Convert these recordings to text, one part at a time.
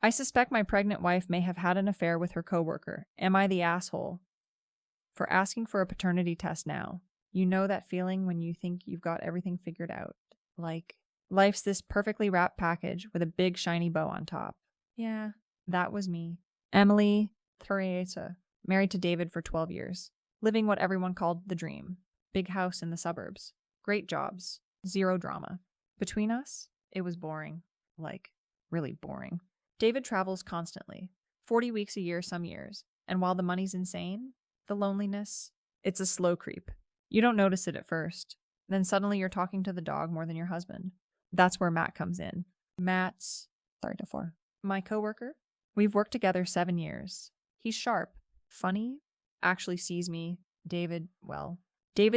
I suspect my pregnant wife may have had an affair with her coworker. Am I the asshole for asking for a paternity test now? You know that feeling when you think you've got everything figured out. Like, life's this perfectly wrapped package with a big shiny bow on top. Yeah, that was me. Emily Thurieta, married to David for 12 years, living what everyone called the dream. Big house in the suburbs. Great jobs. Zero drama. Between us, it was boring. Like, really boring. David travels constantly, 40 weeks a year some years, and while the money's insane, the loneliness, it's a slow creep. You don't notice it at first. Then suddenly you're talking to the dog more than your husband. That's where Matt comes in. Matt's, my coworker. We've worked together 7 years. He's sharp, funny, actually sees me. David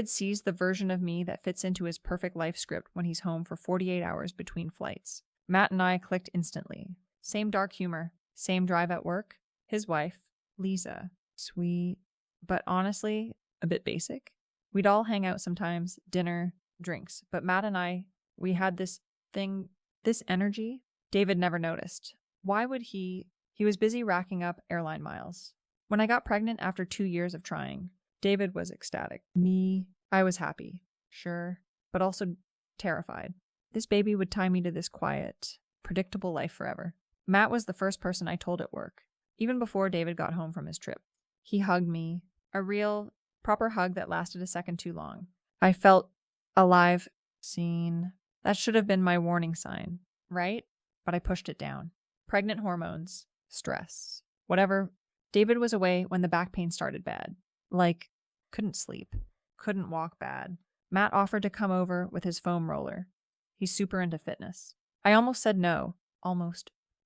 sees the version of me that fits into his perfect life script when he's home for 48 hours between flights. Matt and I clicked instantly. Same dark humor, same drive at work. His wife, Lisa, sweet, but honestly, a bit basic. We'd all hang out sometimes, dinner, drinks, but Matt and I, we had this thing, this energy. David never noticed. Why would he? He was busy racking up airline miles. When I got pregnant after 2 years of trying, David was ecstatic. Me, I was happy, sure, but also terrified. This baby would tie me to this quiet, predictable life forever. Matt was the first person I told at work, even before David got home from his trip. He hugged me, a real, proper hug that lasted a second too long. I felt alive, seen. That should have been my warning sign, right? But I pushed it down. Pregnant hormones, stress, whatever. David was away when the back pain started bad. Like, couldn't sleep, couldn't walk bad. Matt offered to come over with his foam roller. He's super into fitness. I almost said no,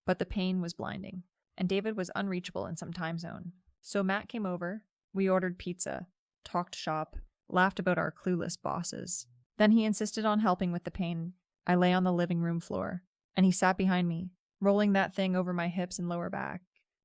but the pain was blinding, and David was unreachable in some time zone. So Matt came over, we ordered pizza, talked shop, laughed about our clueless bosses. Then he insisted on helping with the pain. I lay on the living room floor, and he sat behind me, rolling that thing over my hips and lower back.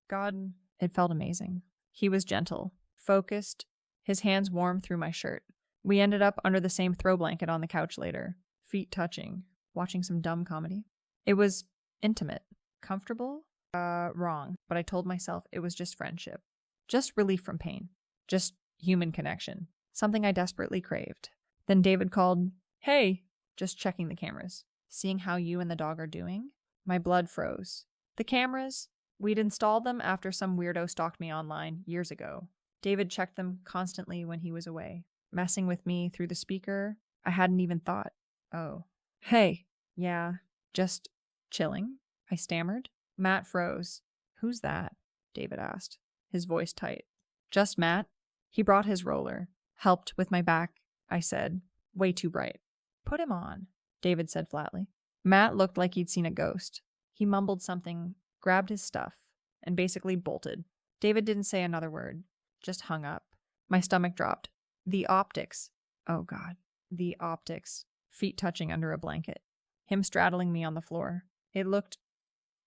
God, it felt amazing. He was gentle, focused, his hands warm through my shirt. We ended up under the same throw blanket on the couch later, feet touching, watching some dumb comedy. It was intimate. Comfortable? Wrong. But I told myself it was just friendship. Just relief from pain. Just human connection. Something I desperately craved. Then David called, "Hey," just checking the cameras. "Seeing how you and the dog are doing?" My blood froze. The cameras? We'd installed them after some weirdo stalked me online years ago. David checked them constantly when he was away, messing with me through the speaker. I hadn't even thought. Oh. "Hey." "Yeah, just chilling," I stammered. Matt froze. "Who's that?" David asked, his voice tight. "Just Matt." He brought his roller, helped with my back, I said, way too bright. "Put him on," David said flatly. Matt looked like he'd seen a ghost. He mumbled something, grabbed his stuff, and basically bolted. David didn't say another word, just hung up. My stomach dropped. The optics. Oh God. The optics. Feet touching under a blanket. Him straddling me on the floor. It looked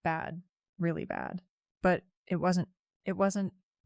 bad. Really bad. But it wasn't.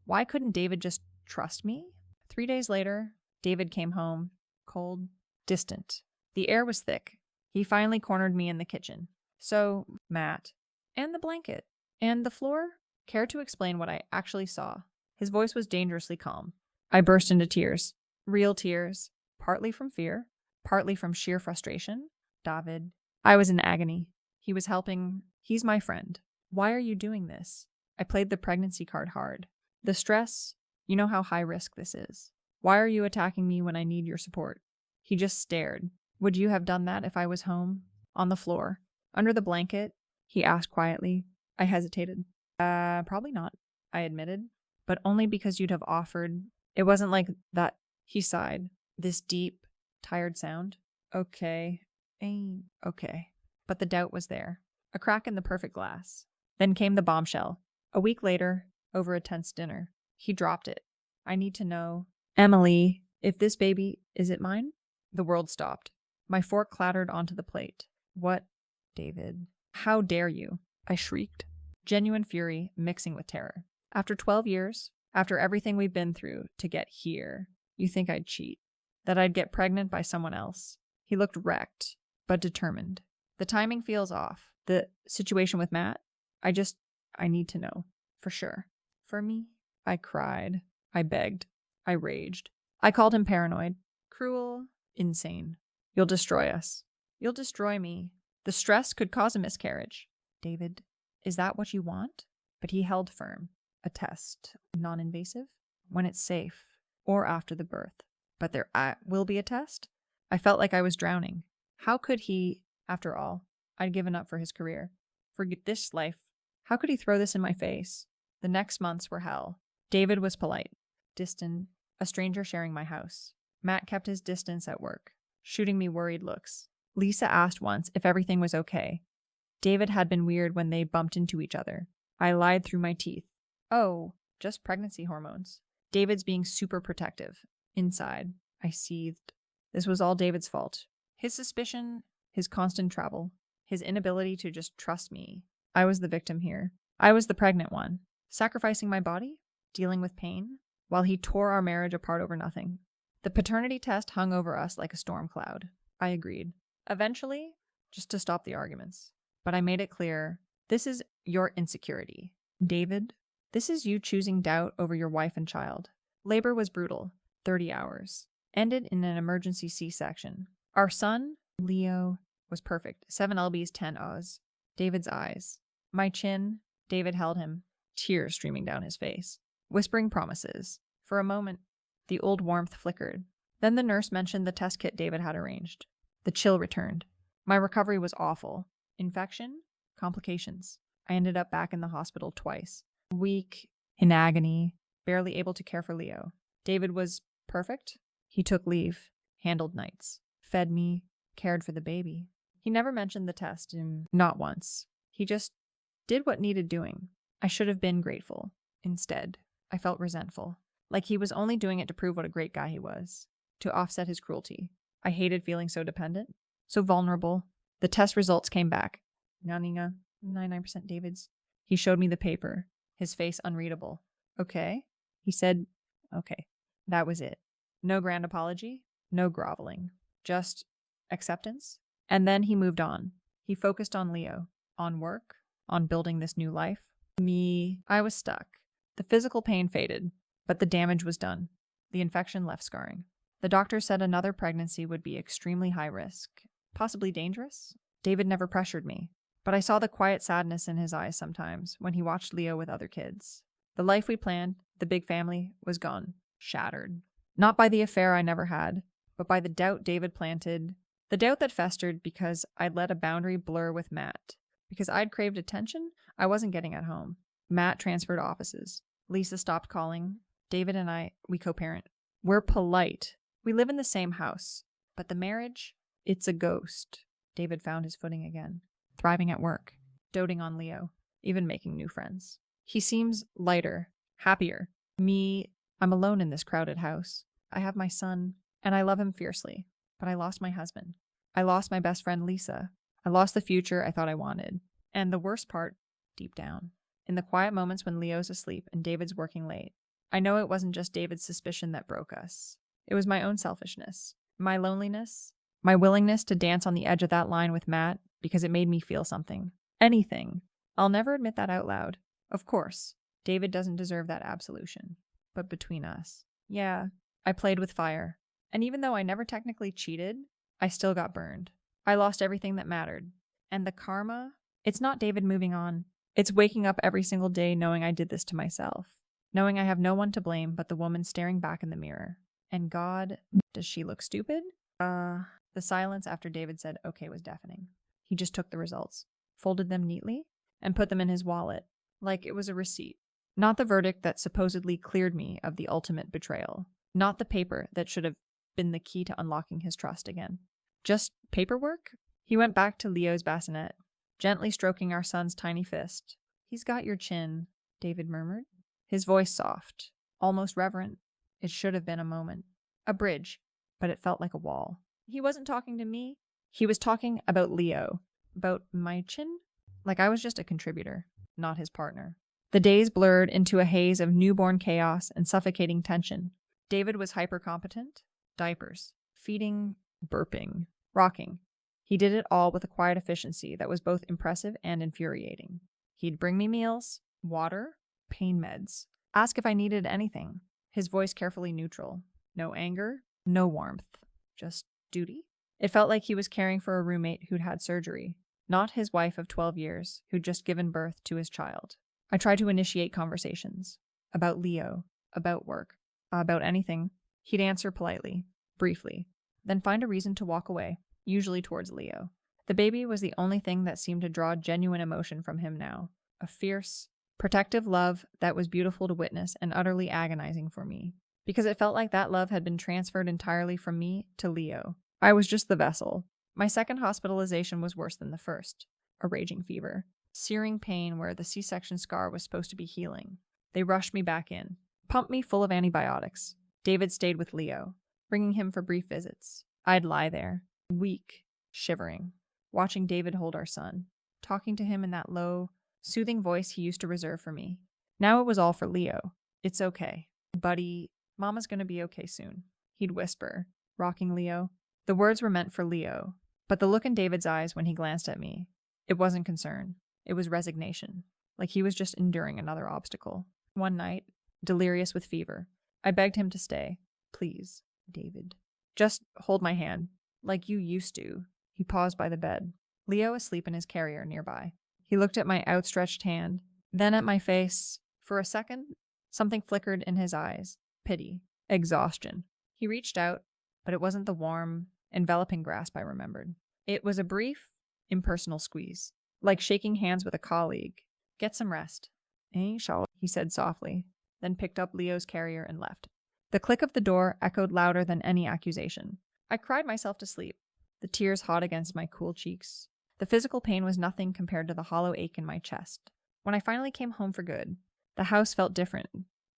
Why couldn't David just trust me? 3 days later, David came home. Cold. Distant. The air was thick. He finally cornered me in the kitchen. "So, Matt, and the blanket, and the floor?" Care to explain what I actually saw? His voice was dangerously calm. I burst into tears. Real tears. Partly from fear, partly from sheer frustration. David. I was in agony. He was helping. He's my friend. Why are you doing this? I played the pregnancy card hard. The stress, you know how high risk this is. Why are you attacking me when I need your support? He just stared. Would you have done that if I was home? On the floor. Under the blanket? He asked quietly. I hesitated. Probably not, I admitted. But only because you'd have offered. It wasn't like that. He sighed. This deep, tired sound. Okay. Okay. But the doubt was there. A crack in the perfect glass. Then came the bombshell. A week later, over a tense dinner. He dropped it. I need to know. Emily, if this baby, is it mine? The world stopped. My fork clattered onto the plate. What? David. How dare you? I shrieked. Genuine fury mixing with terror. After 12 years, after everything we've been through to get here, you think I'd cheat? That I'd get pregnant by someone else? He looked wrecked, but determined. The timing feels off. The situation with Matt? I I need to know. For sure. For me? I cried. I begged. I raged. I called him paranoid, cruel, insane. You'll destroy us. You'll destroy me. The stress could cause a miscarriage. David, is that what you want? But he held firm. A test. Non-invasive? When it's safe. Or after the birth. But there will be a test? I felt like I was drowning. How could he, after all, I'd given up for his career. For this life. How could he throw this in my face? The next months were hell. David was polite. Distant. A stranger sharing my house. Matt kept his distance at work, shooting me worried looks. Lisa asked once if everything was okay. David had been weird when they bumped into each other. I lied through my teeth. Oh, just pregnancy hormones. David's being super protective. Inside, I seethed. This was all David's fault. His suspicion, his constant travel, his inability to just trust me. I was the victim here. I was the pregnant one. Sacrificing my body? Dealing with pain? While he tore our marriage apart over nothing. The paternity test hung over us like a storm cloud. I agreed. Eventually, just to stop the arguments. But I made it clear, this is your insecurity. David, this is you choosing doubt over your wife and child. Labor was brutal. 30 hours. Ended in an emergency C-section. Our son, Leo, was perfect. 7 lbs, 10 O's. David's eyes. My chin. David held him. Tears streaming down his face. Whispering promises. For a moment, the old warmth flickered. Then the nurse mentioned the test kit David had arranged. The chill returned. My recovery was awful. Infection? Complications. I ended up back in the hospital twice. Weak, in agony, barely able to care for Leo. David was perfect. He took leave, handled nights, fed me, cared for the baby. He never mentioned the test, not once. He just did what needed doing. I should have been grateful. Instead, I felt resentful. Like he was only doing it to prove what a great guy he was. To offset his cruelty. I hated feeling so dependent. So vulnerable. The test results came back. 99% David's. He showed me the paper. His face unreadable. Okay. He said, okay. That was it. No grand apology. No groveling. Just acceptance. And then he moved on. He focused on Leo. On work. On building this new life. Me, I was stuck. The physical pain faded, but the damage was done. The infection left scarring. The doctor said another pregnancy would be extremely high risk, possibly dangerous. David never pressured me, but I saw the quiet sadness in his eyes sometimes when he watched Leo with other kids. The life we planned, the big family, was gone, shattered. Not by the affair I never had, but by the doubt David planted. The doubt that festered because I'd let a boundary blur with Matt. Because I'd craved attention I wasn't getting at home. Matt transferred offices. Lisa stopped calling. David and I, we co-parent. We're polite. We live in the same house. But the marriage, it's a ghost. David found his footing again. Thriving at work. Doting on Leo. Even making new friends. He seems lighter. Happier. Me, I'm alone in this crowded house. I have my son, and I love him fiercely. But I lost my husband. I lost my best friend Lisa. I lost the future I thought I wanted. And the worst part, deep down. In the quiet moments when Leo's asleep and David's working late, I know it wasn't just David's suspicion that broke us. It was my own selfishness, my loneliness, my willingness to dance on the edge of that line with Matt because it made me feel something. Anything. I'll never admit that out loud. Of course, David doesn't deserve that absolution. But between us, yeah, I played with fire. And even though I never technically cheated, I still got burned. I lost everything that mattered. And the karma, it's not David moving on. It's waking up every single day knowing I did this to myself. Knowing I have no one to blame but the woman staring back in the mirror. And God, does she look stupid? The silence after David said okay was deafening. He just took the results, folded them neatly, and put them in his wallet, like it was a receipt. Not the verdict that supposedly cleared me of the ultimate betrayal. Not the paper that should have been the key to unlocking his trust again. Just paperwork? He went back to Leo's bassinet, gently stroking our son's tiny fist. He's got your chin, David murmured. His voice soft, almost reverent. It should have been a moment. A bridge, but it felt like a wall. He wasn't talking to me. He was talking about Leo. About my chin? Like I was just a contributor, not his partner. The days blurred into a haze of newborn chaos and suffocating tension. David was hyper-competent. Diapers. Feeding. Burping. Rocking. He did it all with a quiet efficiency that was both impressive and infuriating. He'd bring me meals, Water? Pain meds. Ask if I needed anything. His voice carefully neutral. No anger, no warmth. Just duty? It felt like he was caring for a roommate who'd had surgery, not his wife of 12 years who'd just given birth to his child. I tried to initiate conversations. About Leo, about work, about anything. He'd answer politely, briefly, then find a reason to walk away, usually towards Leo. The baby was the only thing that seemed to draw genuine emotion from him now. A fierce, protective love that was beautiful to witness and utterly agonizing for me, because it felt like that love had been transferred entirely from me to Leo. I was just the vessel. My second hospitalization was worse than the first. A raging fever. Searing pain where the C-section scar was supposed to be healing. They rushed me back in, pumped me full of antibiotics. David stayed with Leo, bringing him for brief visits. I'd lie there, weak, shivering, watching David hold our son, talking to him in that low, soothing voice he used to reserve for me. Now it was all for Leo. It's okay. Buddy, Mama's gonna be okay soon, he'd whisper, rocking Leo. The words were meant for Leo, but the look in David's eyes when he glanced at me, it wasn't concern. It was resignation, like he was just enduring another obstacle. One night, delirious with fever, I begged him to stay. Please, David. Just hold my hand, like you used to. He paused by the bed, Leo asleep in his carrier nearby. He looked at my outstretched hand, then at my face. For a second, something flickered in his eyes. Pity. Exhaustion. He reached out, but it wasn't the warm, enveloping grasp I remembered. It was a brief, impersonal squeeze, like shaking hands with a colleague. Get some rest. Shall, he said softly, then picked up Leo's carrier and left. The click of the door echoed louder than any accusation. I cried myself to sleep, the tears hot against my cool cheeks. The physical pain was nothing compared to the hollow ache in my chest. When I finally came home for good, the house felt different,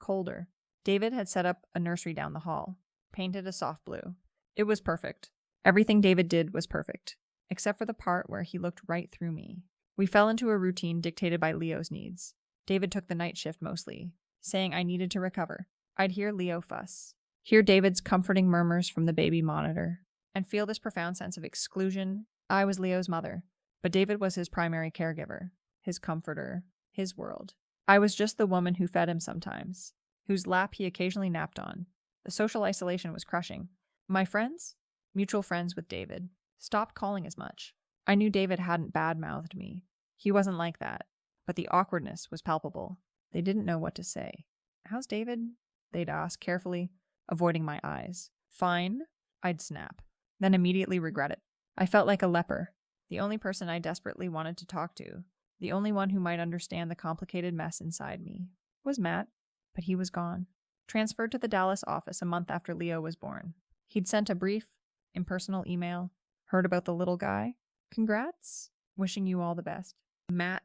colder. David had set up a nursery down the hall, painted a soft blue. It was perfect. Everything David did was perfect, except for the part where he looked right through me. We fell into a routine dictated by Leo's needs. David took the night shift mostly, saying I needed to recover. I'd hear Leo fuss, hear David's comforting murmurs from the baby monitor, and feel this profound sense of exclusion. I was Leo's mother, but David was his primary caregiver, his comforter, his world. I was just the woman who fed him sometimes, whose lap he occasionally napped on. The social isolation was crushing. My friends, mutual friends with David, stopped calling as much. I knew David hadn't bad-mouthed me. He wasn't like that, but the awkwardness was palpable. They didn't know what to say. How's David? They'd ask carefully, avoiding my eyes. Fine, I'd snap, then immediately regret it. I felt like a leper, the only person I desperately wanted to talk to, the only one who might understand the complicated mess inside me, was Matt, but he was gone. Transferred to the Dallas office a month after Leo was born. He'd sent a brief, impersonal email. Heard about the little guy? Congrats. Wishing you all the best. Matt,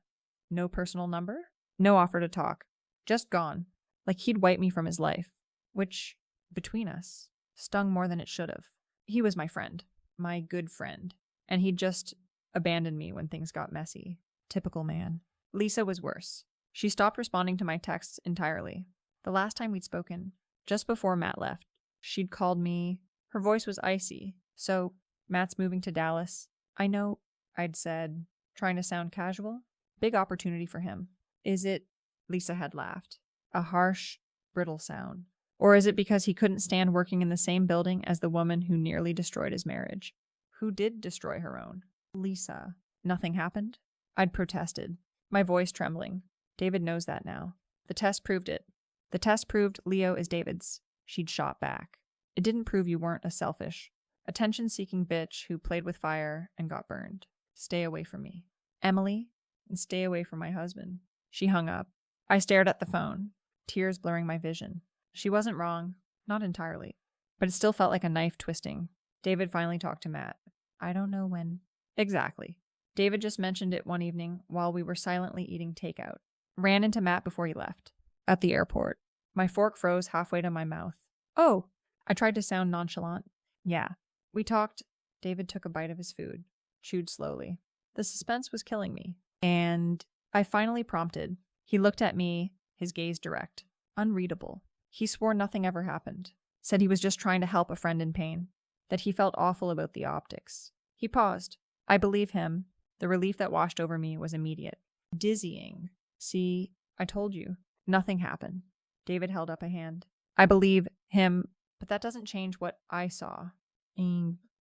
no personal number? No offer to talk. Just gone. Like he'd wipe me from his life. Which, between us, stung more than it should have. He was my friend. My good friend. And he'd just abandoned me when things got messy. Typical man. Lisa was worse. She stopped responding to my texts entirely. The last time we'd spoken, just before Matt left, she'd called me. Her voice was icy. So, Matt's moving to Dallas. I know, I'd said, trying to sound casual. Big opportunity for him. Is it? Lisa had laughed. A harsh, brittle sound. Or is it because he couldn't stand working in the same building as the woman who nearly destroyed his marriage? Who did destroy her own? Lisa. Nothing happened? I'd protested, my voice trembling. David knows that now. The test proved it. The test proved Leo is David's. She'd shot back. It didn't prove you weren't a selfish, attention-seeking bitch who played with fire and got burned. Stay away from me. Emily, and stay away from my husband. She hung up. I stared at the phone, tears blurring my vision. She wasn't wrong, not entirely, but it still felt like a knife twisting. David finally talked to Matt. I don't know when. Exactly. David just mentioned it one evening while we were silently eating takeout. Ran into Matt before he left. At the airport. My fork froze halfway to my mouth. Oh! I tried to sound nonchalant. Yeah. We talked. David took a bite of his food. Chewed slowly. The suspense was killing me. And I finally prompted. He looked at me, his gaze direct. Unreadable. He swore nothing ever happened. Said he was just trying to help a friend in pain. That he felt awful about the optics. He paused. I believe him. The relief that washed over me was immediate. Dizzying. See, I told you. Nothing happened. David held up a hand. I believe him, but that doesn't change what I saw.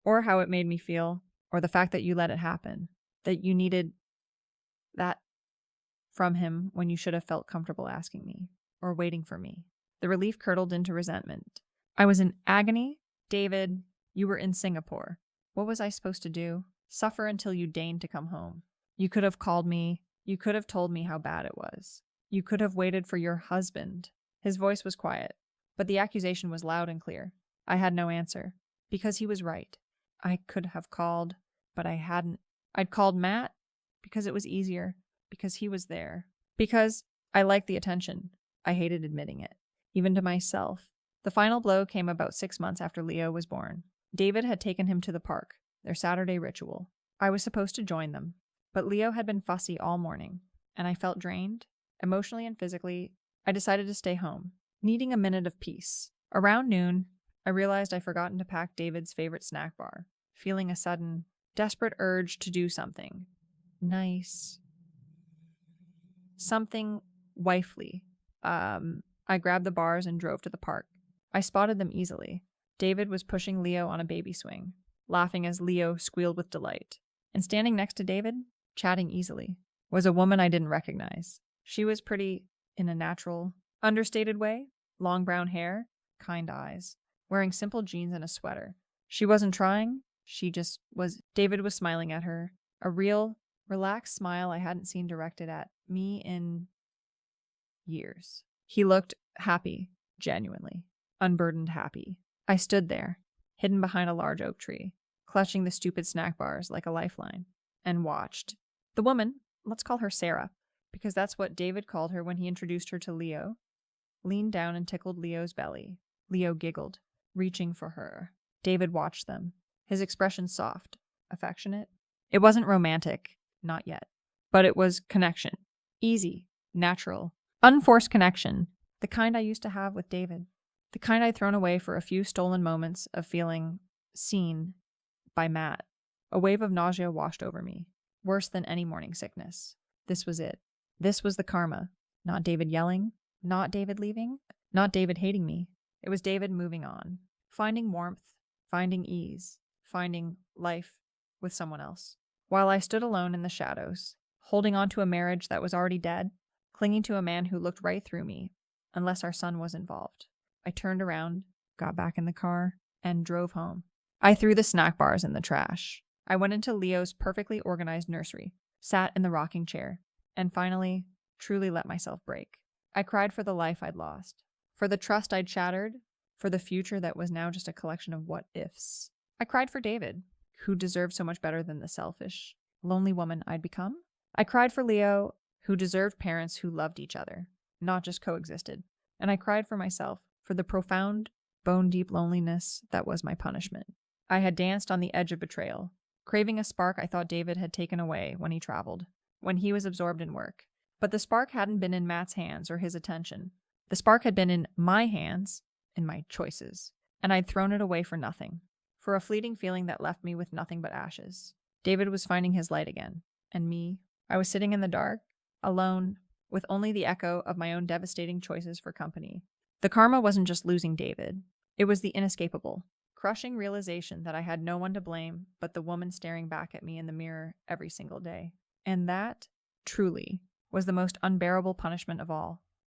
Or how it made me feel, or the fact that you let it happen. That you needed that from him when you should have felt comfortable asking me, or waiting for me. The relief curdled into resentment. I was in agony. David, you were in Singapore. What was I supposed to do? Suffer until you deigned to come home. You could have called me. You could have told me how bad it was. You could have waited for your husband. His voice was quiet, but the accusation was loud and clear. I had no answer, because he was right. I could have called, but I hadn't. I'd called Matt, because it was easier, because he was there, because I liked the attention. I hated admitting it, even to myself. The final blow came about 6 months after Leo was born. David had taken him to the park, their Saturday ritual. I was supposed to join them, but Leo had been fussy all morning, and I felt drained, emotionally and physically. I decided to stay home, needing a minute of peace. Around noon, I realized I'd forgotten to pack David's favorite snack bar, feeling a sudden, desperate urge to do something nice, something wifely. I grabbed the bars and drove to the park. I spotted them easily. David was pushing Leo on a baby swing, laughing as Leo squealed with delight. And standing next to David, chatting easily, was a woman I didn't recognize. She was pretty in a natural, understated way, long brown hair, kind eyes, wearing simple jeans and a sweater. She wasn't trying, she just was. David was smiling at her, a real, relaxed smile I hadn't seen directed at me in years. He looked happy, genuinely, unburdened happy. I stood there, hidden behind a large oak tree, clutching the stupid snack bars like a lifeline, and watched. The woman, let's call her Sarah, because that's what David called her when he introduced her to Leo, leaned down and tickled Leo's belly. Leo giggled, reaching for her. David watched them, his expression soft, affectionate. It wasn't romantic, not yet, but it was connection. Easy, natural, unforced connection, the kind I used to have with David, the kind I'd thrown away for a few stolen moments of feeling seen by Matt. A wave of nausea washed over me, worse than any morning sickness. This was it. This was the karma. Not David yelling, not David leaving, not David hating me. It was David moving on, finding warmth, finding ease, finding life with someone else. While I stood alone in the shadows, holding on to a marriage that was already dead, clinging to a man who looked right through me, unless our son was involved. I turned around, got back in the car, and drove home. I threw the snack bars in the trash. I went into Leo's perfectly organized nursery, sat in the rocking chair, and finally, truly let myself break. I cried for the life I'd lost, for the trust I'd shattered, for the future that was now just a collection of what-ifs. I cried for David, who deserved so much better than the selfish, lonely woman I'd become. I cried for Leo, who deserved parents who loved each other, not just coexisted. And I cried for myself, for the profound, bone-deep loneliness that was my punishment. I had danced on the edge of betrayal, craving a spark I thought David had taken away when he traveled, when he was absorbed in work. But the spark hadn't been in Matt's hands or his attention. The spark had been in my hands, in my choices, and I'd thrown it away for nothing, for a fleeting feeling that left me with nothing but ashes. David was finding his light again, and me, I was sitting in the dark, alone, with only the echo of my own devastating choices for company. The karma wasn't just losing David. It was the inescapable, crushing realization that I had no one to blame but the woman staring back at me in the mirror every single day. And that, truly, was the most unbearable punishment of all.